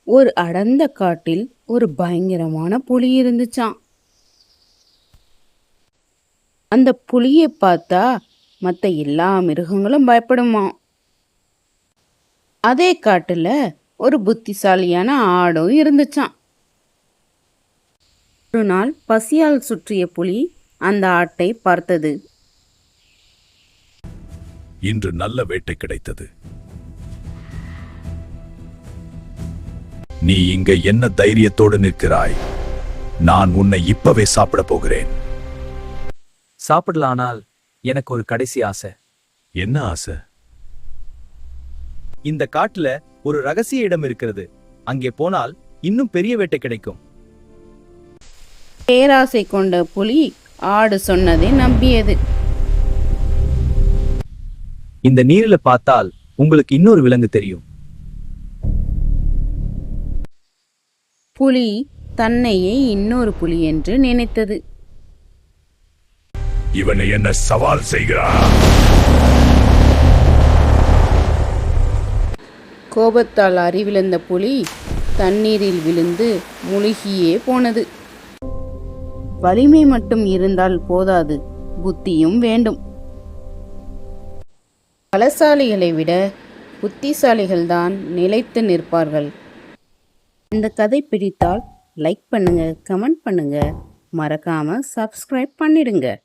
ஒரு அடர்ந்த காட்டில் ஒரு பயங்கரமான புலி இருந்துச்சாம். அந்த புலியை பார்த்தா மற்ற எல்லா மிருகங்களும் பயப்படுமா. அதே காட்டுல ஒரு புத்திசாலியான ஆடும் இருந்துச்சாம். ஒரு நாள் பசியால் சுற்றிய புலி அந்த ஆட்டை பார்த்தது. இன்று நல்ல வேட்டை கிடைத்தது. நீ இங்க என்ன தைரியத்தோடு நிற்கிறாய்? நான் உன்னை இப்பவே சாப்பிட போகிறேன். சாப்பிடலானால் எனக்கு ஒரு கடைசி ஆசை. என்ன ஆசை? இந்த காட்டுல ஒரு ரகசிய இடம் இருக்கிறது. அங்கே போனால் இன்னும் பெரிய வேட்டை கிடைக்கும். பேராசை கொண்ட புலி ஆடு சொன்னதை நம்பியது. இந்த நீரில பார்த்தால் உங்களுக்கு இன்னொரு விலங்கு தெரியும். புலி தன்னையே இன்னொரு புலி என்று நினைத்தது. இவனை என்ன சவால் செய்கிறான்? கோபத்தால் அறிவிழந்த புலி தண்ணீரில் விழுந்து முழுகியே போனது. வலிமை மட்டும் இருந்தால் போதாது, புத்தியும் வேண்டும். பலசாலிகளை விட புத்திசாலிகள்தான் நிலைத்து நிற்பார்கள். இந்த கதை பிடித்தால் லைக் பண்ணுங்க, கமெண்ட் பண்ணுங்க, மறக்காம சப்ஸ்கிரைப் பண்ணிடுங்க.